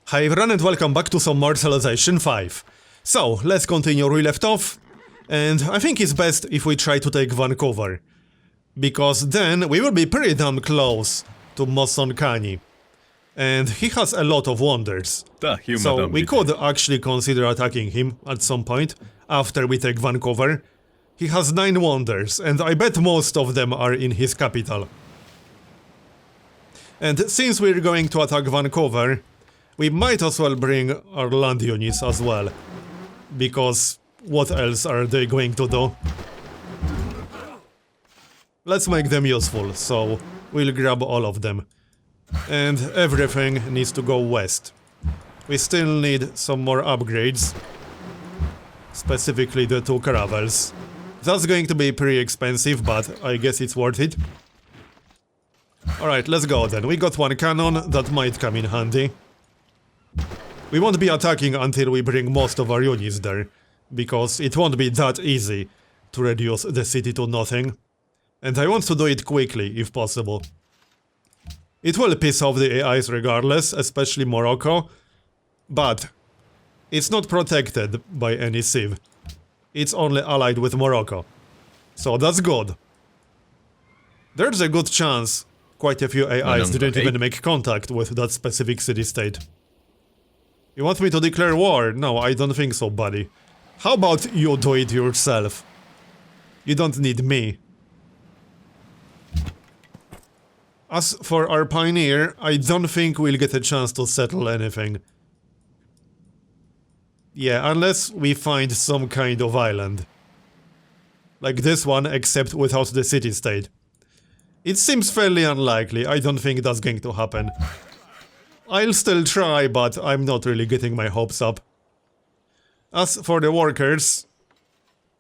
Hi everyone and welcome back to some more Civilization 5. So, let's continue where we left off. And I think it's best if we try to take Vancouver. Because then we will be pretty damn close to Moson Kani. And he has a lot of wonders. So we could actually consider attacking him at some point after we take Vancouver. He has 9 wonders and I bet most of them are in his capital. And since we're going to attack Vancouver, we might as well bring our land units as well. Because what else are they going to do? Let's make them useful, so we'll grab all of them. And everything needs to go west. We still need some more upgrades. Specifically the 2 caravels. That's going to be pretty expensive, but I guess it's worth it. Alright, let's go then. We got 1 cannon, that might come in handy. We won't be attacking until we bring most of our units there, because it won't be that easy to reduce the city to nothing. And I want to do it quickly, if possible. It will piss off the AIs regardless, especially Morocco, but it's not protected by any civ. It's only allied with Morocco. So that's good. There's a good chance quite a few AIs didn't even make contact with that specific city-state. You want me to declare war? No, I don't think so, buddy. How about you do it yourself? You don't need me. As for our pioneer, I don't think we'll get a chance to settle anything. Yeah, unless we find some kind of island. Like this one, except without the city-state. It seems fairly unlikely, I don't think that's going to happen. I'll still try, but I'm not really getting my hopes up. As for the workers...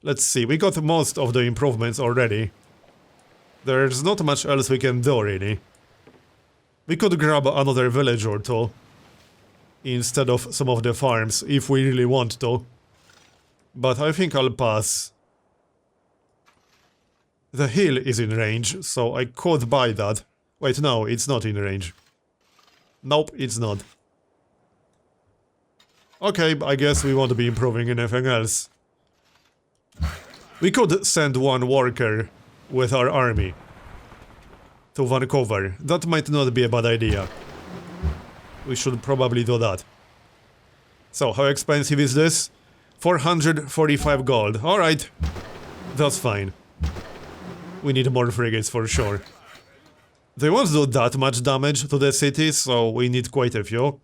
Let's see, we got most of the improvements already. There's not much else we can do, really. We could grab another village or two. Instead of some of the farms, if we really want to. But I think I'll pass. The hill is in range, so I could buy that. Wait, no, it's not in range. Nope, it's not. Okay, I guess we won't be improving anything else. We could send 1 worker with our army to Vancouver. That might not be a bad idea. We should probably do that. So, how expensive is this? 445 gold. Alright. That's fine. We need more frigates for sure. They won't do that much damage to the city, so we need quite a few.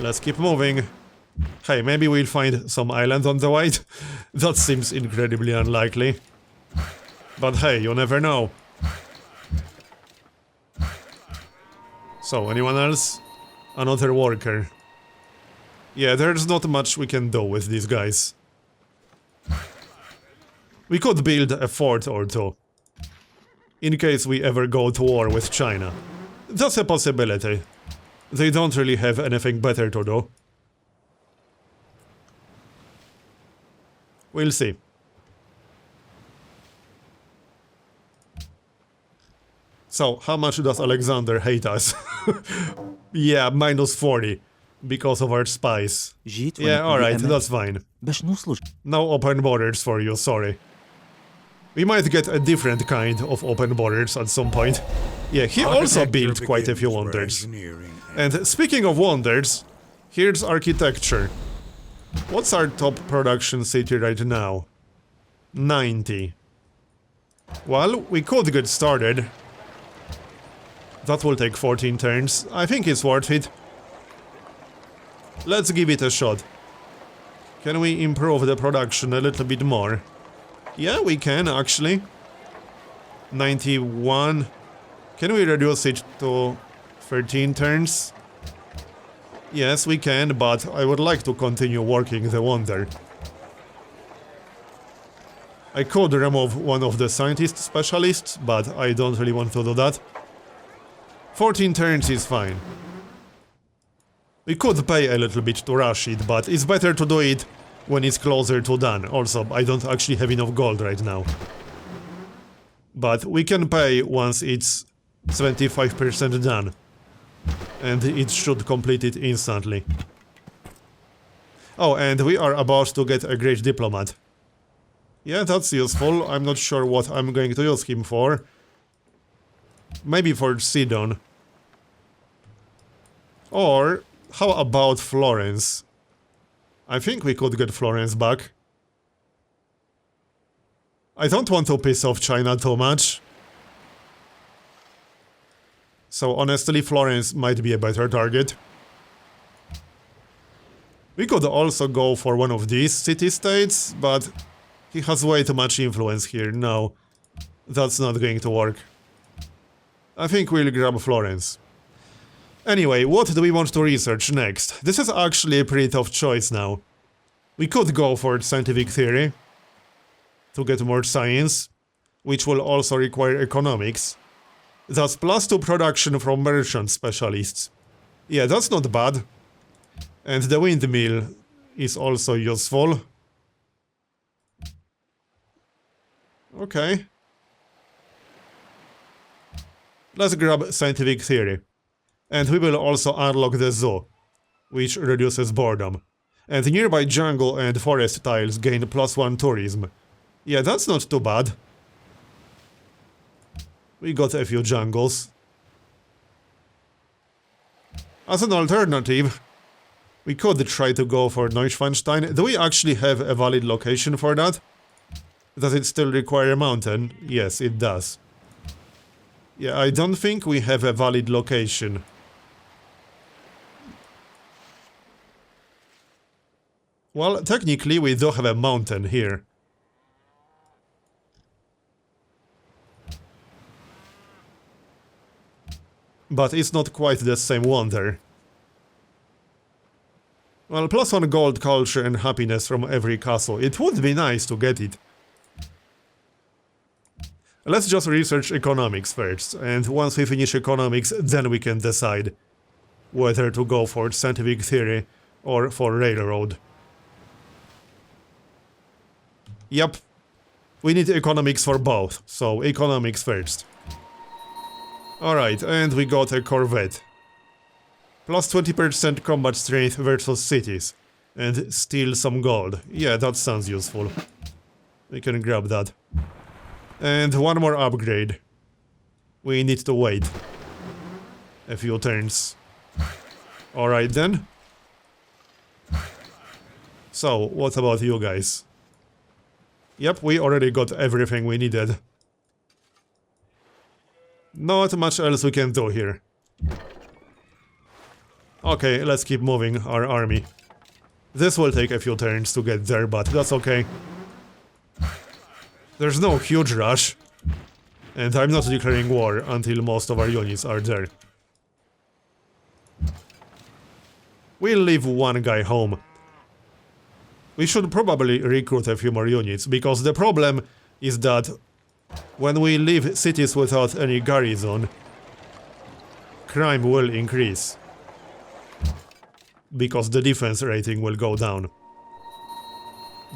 Let's keep moving. Hey, maybe we'll find some island on the way. That seems incredibly unlikely. But hey, you never know. So, anyone else? Another worker. Yeah, there's not much we can do with these guys. We could build a fort or 2. In case we ever go to war with China. That's a possibility. They don't really have anything better to do. We'll see. So, how much does Alexander hate us? Yeah, minus 40. Because of our spies. Yeah, alright, that's fine. No open borders for you, sorry. We might get a different kind of open borders at some point. Yeah, he also built quite a few wonders. And speaking of wonders, here's architecture. What's our top production city right now? 90. Well, we could get started. That will take 14 turns. I think it's worth it. Let's give it a shot. Can we improve the production a little bit more? Yeah, we can actually. 91. Can we reduce it to 13 turns? Yes, we can, but I would like to continue working the wonder. I could remove one of the scientist specialists, but I don't really want to do that. 14 turns is fine. We could pay a little bit to rush it, but it's better to do it when it's closer to done. Also, I don't actually have enough gold right now. But we can pay once it's 75% done. and it should complete it instantly. Oh, and we are about to get a great diplomat. Yeah, that's useful. I'm not sure what I'm going to use him for. Maybe for Sidon. Or, how about Florence? I think we could get Florence back. I don't want to piss off China too much. So honestly, Florence might be a better target. We could also go for one of these city-states, but he has way too much influence here. No, that's not going to work. I think we'll grab Florence. Anyway, what do we want to research next? This is actually a pretty tough choice now. We could go for scientific theory to get more science, which will also require economics. That's +2 production from merchant specialists. Yeah, that's not bad. And the windmill is also useful. Okay. Let's grab scientific theory. And we will also unlock the zoo, which reduces boredom. And nearby jungle and forest tiles gain +1 tourism. Yeah, that's not too bad. We got a few jungles. As an alternative, we could try to go for Neuschwanstein. Do we actually have a valid location for that? Does it still require a mountain? Yes, it does. Yeah, I don't think we have a valid location. Well, technically we do have a mountain here. But it's not quite the same wonder. Well, +1 gold, culture and happiness from every castle. It would be nice to get it. Let's just research economics first, and once we finish economics, then we can decide whether to go for scientific theory or for railroad. Yep, we need economics for both, so economics first. Alright, and we got a corvette. +20% combat strength versus cities. And steal some gold. Yeah, that sounds useful. We can grab that. And one more upgrade. We need to wait a few turns. Alright then. So, what about you guys? Yep, we already got everything we needed. Not much else we can do here. Okay, let's keep moving our army. This will take a few turns to get there, but that's okay. There's no huge rush. And I'm not declaring war until most of our units are there. We'll leave one guy home. We should probably recruit a few more units, because the problem is that when we leave cities without any garrison, crime will increase. Because the defense rating will go down.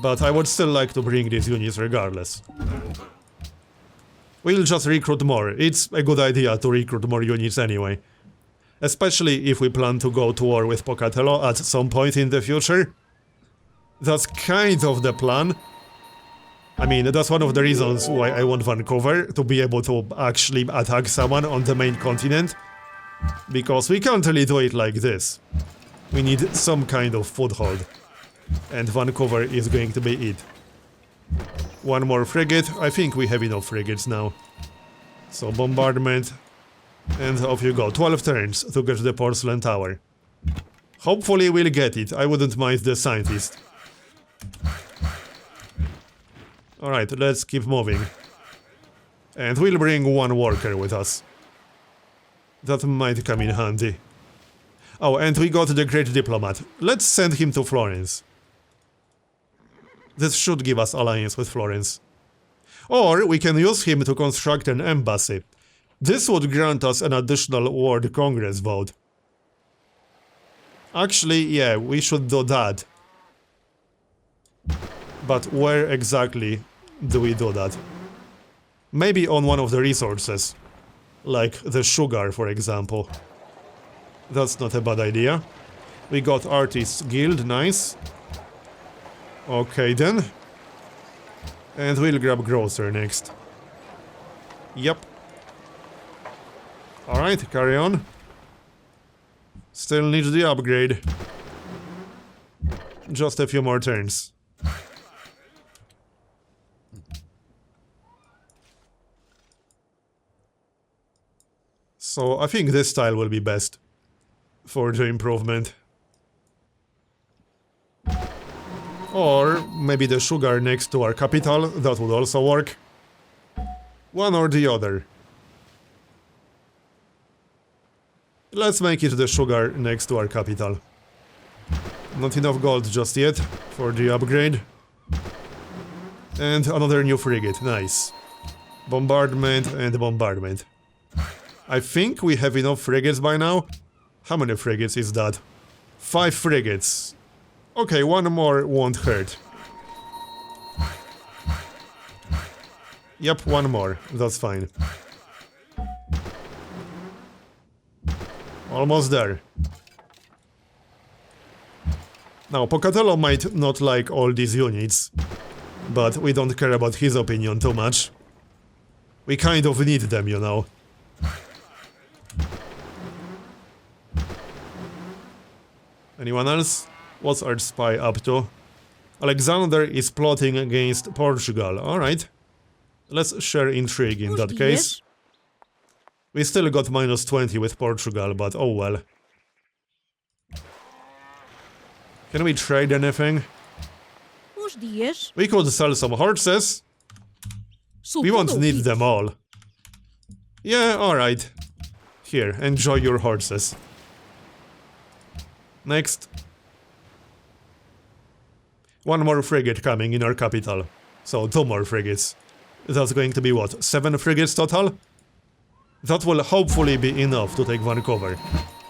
But I would still like to bring these units regardless. We'll just recruit more. It's a good idea to recruit more units anyway. Especially if we plan to go to war with Pocatello at some point in the future. That's kind of the plan. I mean, that's one of the reasons why I want Vancouver, to be able to actually attack someone on the main continent. Because we can't really do it like this. We need some kind of foothold. And Vancouver is going to be it. One more frigate. I think we have enough frigates now. So bombardment. And off you go. 12 turns to get the porcelain tower. Hopefully we'll get it. I wouldn't mind the scientist. Alright, let's keep moving. And we'll bring one worker with us. That might come in handy. Oh, and we got the Great Diplomat. Let's send him to Florence. This should give us alliance with Florence. Or we can use him to construct an embassy. This would grant us an additional World Congress vote. Actually, yeah, we should do that. But where exactly do we do that? Maybe on one of the resources. Like the sugar, for example. That's not a bad idea. We got Artists Guild, nice. Okay then. And we'll grab Grocer next. Yep. Alright, carry on. Still needs the upgrade. Just a few more turns. So I think this style will be best for the improvement. Or maybe the sugar next to our capital, that would also work. One or the other. Let's make it the sugar next to our capital. Not enough gold just yet for the upgrade. And another new frigate, nice. Bombardment and bombardment. I think we have enough frigates by now. How many frigates is that? 5 frigates. Okay, one more won't hurt. Yep, one more. That's fine. Almost there. Now, Pocatello might not like all these units, but we don't care about his opinion too much. We kind of need them, you know. Anyone else? What's our spy up to? Alexander is plotting against Portugal. Alright. Let's share intrigue in that case. We still got minus 20 with Portugal, but oh well. Can we trade anything? We could sell some horses. We won't need them all. Yeah, alright. Here, enjoy your horses. Next. One more frigate coming in our capital. So 2 more frigates. That's going to be what? 7 frigates total? That will hopefully be enough to take Vancouver.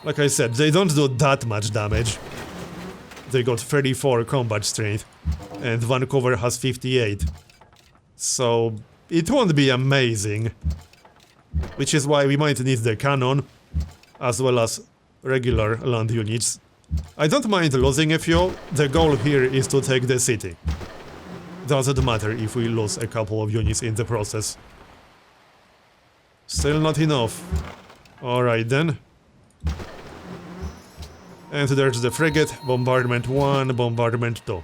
Like I said, they don't do that much damage. They got 34 combat strength, and Vancouver has 58. So it won't be amazing. Which is why we might need the cannon, as well as regular land units. I don't mind losing a few. The goal here is to take the city. Doesn't matter if we lose a couple of units in the process. Still not enough. Alright then. And there's the frigate, bombardment 1, bombardment 2.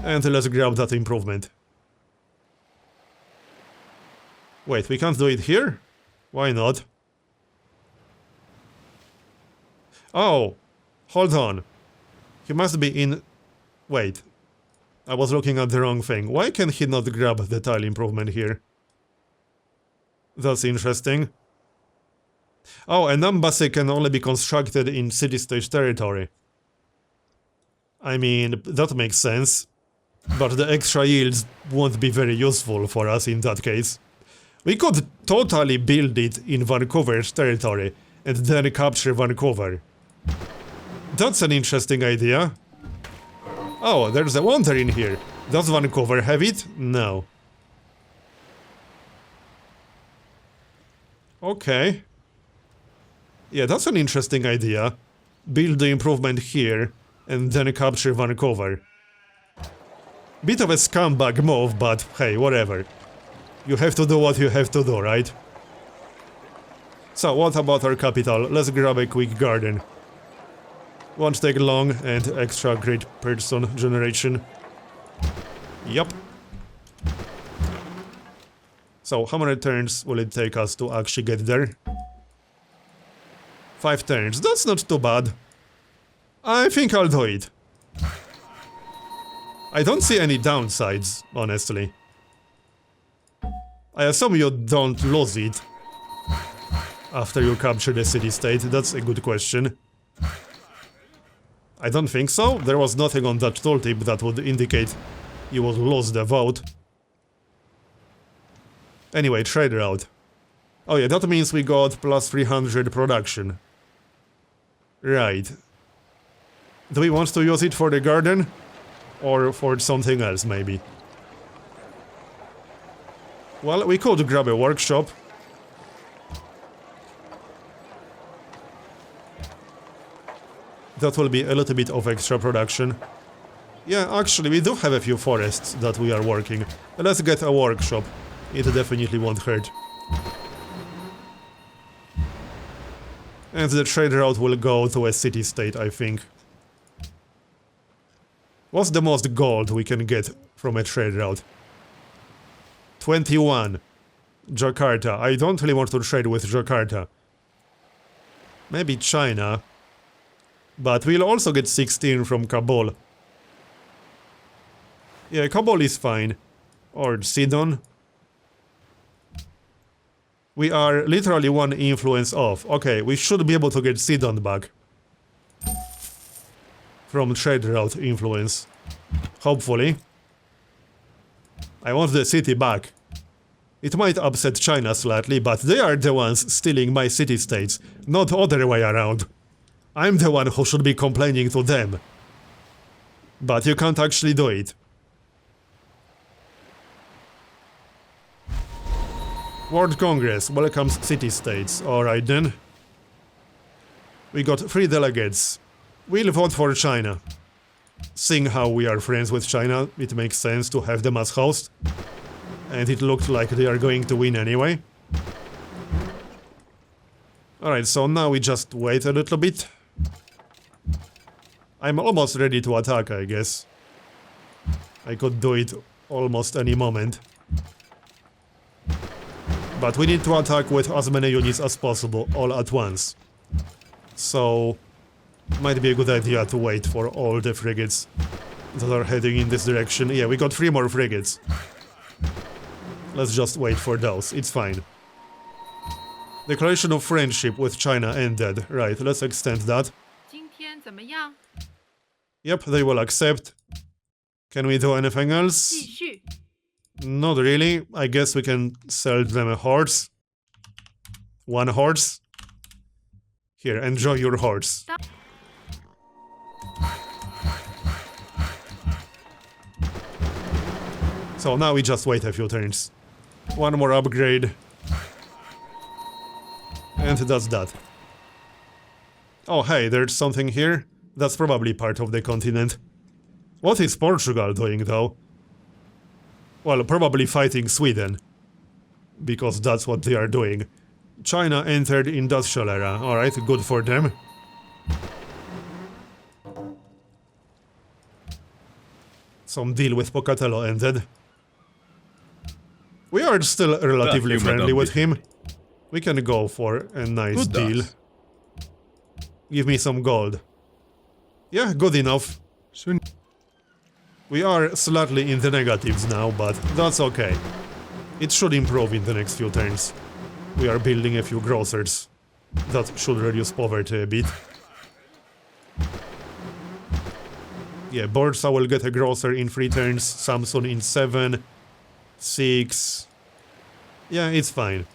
And let's grab that improvement. Wait, we can't do it here? Why not? Oh, hold on. He must be in... Wait. I was looking at the wrong thing. Why can he not grab the tile improvement here? That's interesting. Oh, an embassy can only be constructed in city-state territory. I mean, that makes sense. But the extra yields won't be very useful for us in that case. We could totally build it in Vancouver's territory and then capture Vancouver. That's an interesting idea. Oh, there's a wonder in here. Does Vancouver have it? No. Okay. Yeah, that's an interesting idea. Build the improvement here, and then capture Vancouver. Bit of a scumbag move, but hey, whatever. You have to do what you have to do, right? So, what about our capital? Let's grab a quick garden. Won't take long, and extra great person generation. Yup. So, how many turns will it take us to actually get there? 5 turns, that's not too bad. I think I'll do it. I don't see any downsides, honestly. I assume you don't lose it after you capture the city-state. That's a good question. I don't think so. There was nothing on that tooltip that would indicate you would lose the vote. Anyway, trade route. Oh yeah, that means we got plus 300 production. Right. Do we want to use it for the garden? Or for something else, maybe? Well, we could grab a workshop. That will be a little bit of extra production. Yeah, actually, we do have a few forests that we are working. Let's get a workshop. It definitely won't hurt. And the trade route will go to a city-state, I think. What's the most gold we can get from a trade route? 21. Jakarta. I don't really want to trade with Jakarta. Maybe China. But we'll also get 16 from Kabul. Yeah, Kabul is fine. Or Sidon. We are literally one influence off. Okay, we should be able to get Sidon back. From trade route influence. Hopefully. I want the city back. It might upset China slightly, but they are the ones stealing my city-states, not the other way around. I'm the one who should be complaining to them. But you can't actually do it. World Congress welcomes city-states. Alright then. We got 3 delegates. We'll vote for China. Seeing how we are friends with China, it makes sense to have them as host. And it looked like they are going to win anyway. Alright, so now we just wait a little bit. I'm almost ready to attack, I guess. I could do it almost any moment. But we need to attack with as many units as possible, all at once. So, might be a good idea to wait for all the frigates that are heading in this direction. Yeah, we got 3 more frigates. Let's just wait for those, it's fine. Declaration of friendship with China ended. Right, let's extend that. Yep, they will accept. Can we do anything else? Not really. I guess we can sell them a horse. 1 horse. Here, enjoy your horse. So now we just wait a few turns. 1 more upgrade. And that's that. Oh hey, there's something here. That's probably part of the continent. What is Portugal doing though? Well, probably fighting Sweden. Because that's what they are doing. China entered industrial era. Alright, good for them. Some deal with Pocatello ended. We are still relatively friendly with him. We can go for a nice deal. Give me some gold. Yeah, good enough. We are slightly in the negatives now, but that's okay. It should improve in the next few turns. We are building a few grocers. That should reduce poverty a bit. Yeah, Bursa will get a grocer in 3 turns, Samsun in 7, 6... Yeah, it's fine.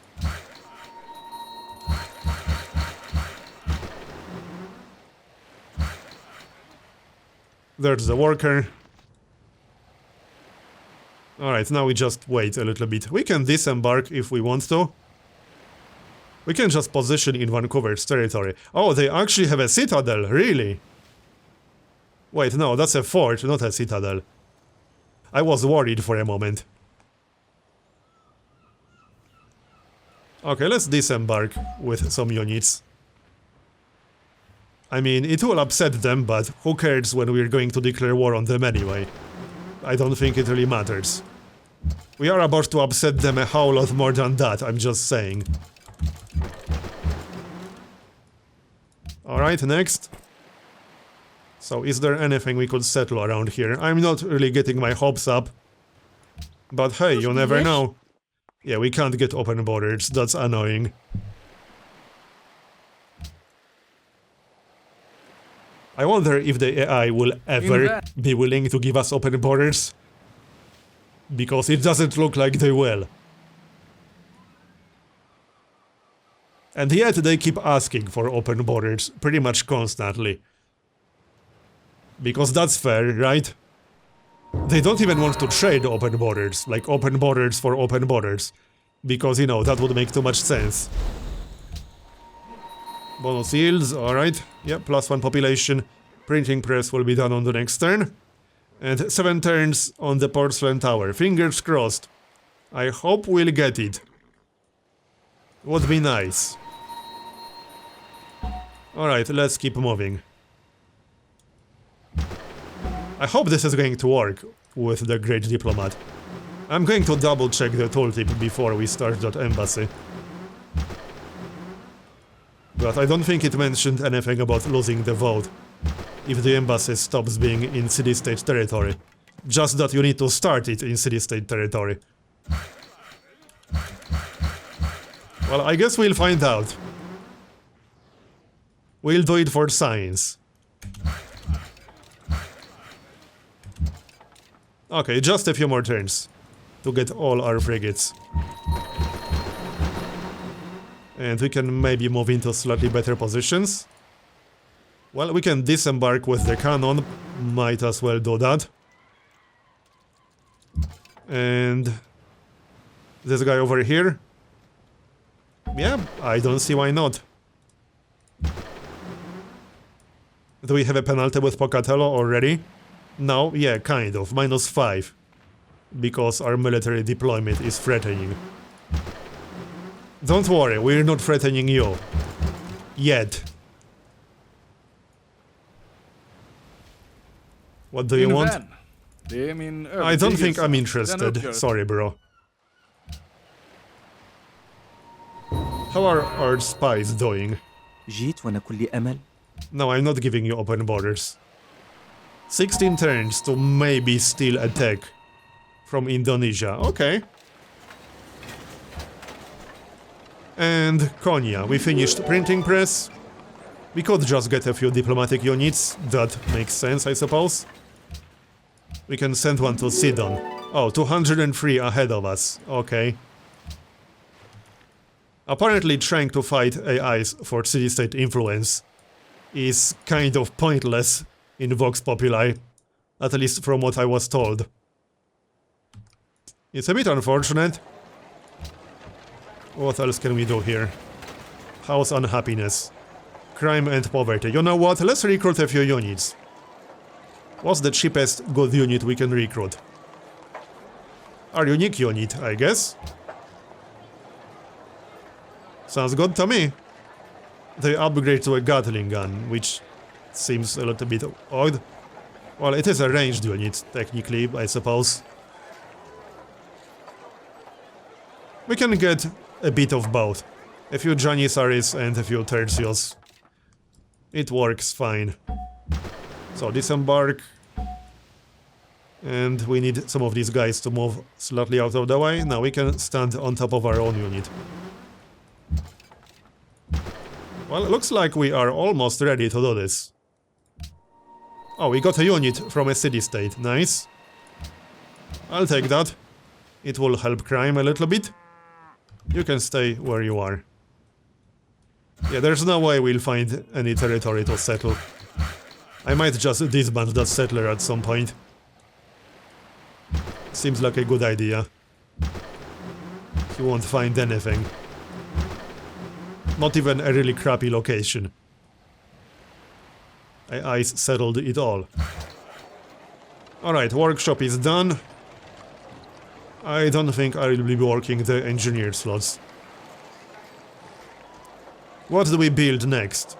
There's the worker. Alright, now we just wait a little bit. We can disembark if we want to. We can just position in Vancouver's territory. Oh, they actually have a citadel, really? Wait, no, that's a fort, not a citadel. I was worried for a moment. Okay, let's disembark with some units. I mean, it will upset them, but who cares when we're going to declare war on them anyway? I don't think it really matters. We are about to upset them a whole lot more than that, I'm just saying. Alright, next. So, is there anything we could settle around here? I'm not really getting my hopes up. But hey, you never know. Yeah, we can't get open borders, that's annoying. I wonder if the AI will ever be willing to give us open borders. Because it doesn't look like they will. And yet they keep asking for open borders pretty much constantly. Because that's fair, right? They don't even want to trade open borders, like open borders for open borders. Because, you know, that would make too much sense. Bonus yields, alright. Yeah, +1 population. Printing press will be done on the next turn. And 7 turns on the porcelain tower. Fingers crossed. I hope we'll get it. Would be nice. Alright, let's keep moving. I hope this is going to work with the Great Diplomat. I'm going to double check the tooltip before we start that embassy. But I don't think it mentioned anything about losing the vote if the embassy stops being in city-state territory. Just that you need to start it in city-state territory. Well, I guess we'll find out. We'll do it for science. Okay, just a few more turns to get all our frigates. And we can maybe move into slightly better positions. Well, we can disembark with the cannon. Might as well do that. And this guy over here. Yeah, I don't see why not. Do we have a penalty with Pocatello already? No, yeah, kind of. -5. Because our military deployment is threatening. Don't worry, we're not threatening you. Yet. What do you want? I don't think I'm interested. Sorry, bro. How are our spies doing? No, I'm not giving you open borders. 16 turns to maybe still attack from Indonesia. Okay. And Konya, we finished printing press. We could just get a few diplomatic units. That makes sense, I suppose. We can send one to Sidon. Oh, 203 ahead of us. Okay. Apparently trying to fight AIs for city-state influence is kind of pointless in Vox Populi, at least from what I was told. It's a bit unfortunate. What else can we do here? House unhappiness. Crime and poverty. You know what? Let's recruit a few units. What's the cheapest good unit we can recruit? Our unique unit, I guess. Sounds good to me. They upgrade to a Gatling gun, which seems a little bit odd. Well, it is a ranged unit, technically, I suppose. We can get a bit of both. A few Janissaries and a few Tercios. It works fine. So, disembark. And we need some of these guys to move slightly out of the way. Now we can stand on top of our own unit. Well, it looks like we are almost ready to do this. Oh, we got a unit from a city-state. Nice. I'll take that. It will help crime a little bit. You can stay where you are. Yeah, there's no way we'll find any territory to settle. I might just disband that settler at some point. Seems like a good idea. He won't find anything. Not even a really crappy location. I settled it all. Alright, workshop is done. I don't think I will be working the engineer slots. What do we build next?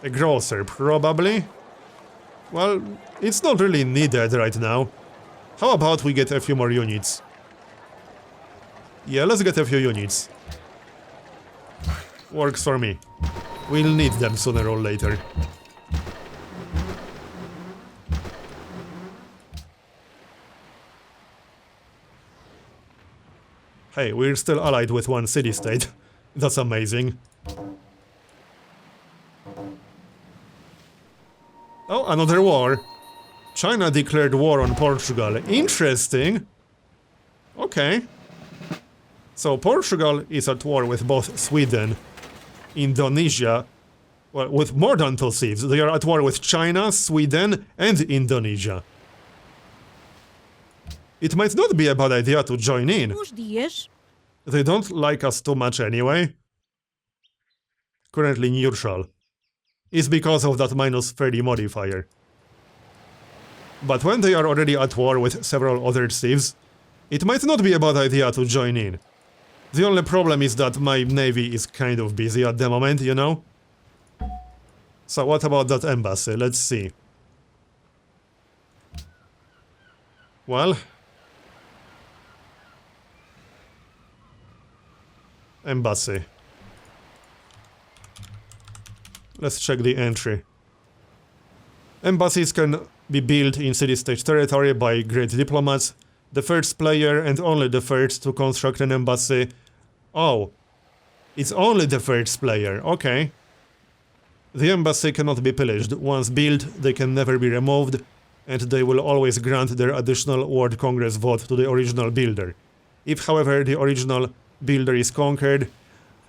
A grocer, probably? Well, it's not really needed right now. How about we get a few more units? Yeah, let's get a few units. Works for me. We'll need them sooner or later. Hey, we're still allied with one city-state. That's amazing. Oh, another war. China declared war on Portugal. Interesting. Okay. So Portugal is at war with both Sweden, Indonesia, well, with more than two thieves. They are at war with China, Sweden, and Indonesia. It might not be a bad idea to join in. They don't like us too much anyway. Currently neutral. is because of that minus 30 modifier. But when they are already at war with several other civs, it might not be a bad idea to join in. The only problem is that my navy is kind of busy at the moment, you know? So what about that embassy? Let's see. Well... Embassy. Let's check the entry. Embassies can be built in city-state territory by great diplomats. The first player and only the first to construct an embassy. Oh, it's only the first player, okay. The embassy cannot be pillaged. Once built, they can never be removed, and they will always grant their additional World Congress vote to the original builder. If, however, the original builder is conquered...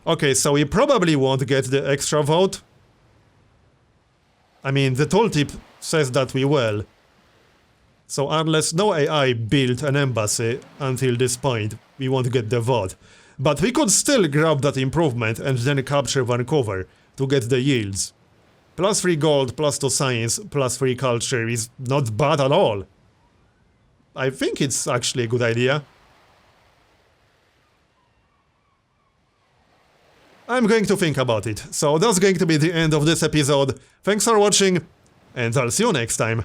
Okay, so we probably won't get the extra vote. I mean, the tooltip says that we will. So unless no AI built an embassy until this point, we won't get the vote. But we could still grab that improvement and then capture Vancouver to get the yields. Plus 3 gold, plus 2 science, plus 3 culture is not bad at all. I think it's actually a good idea. I'm going to think about it. So that's going to be the end of this episode. Thanks for watching, and I'll see you next time.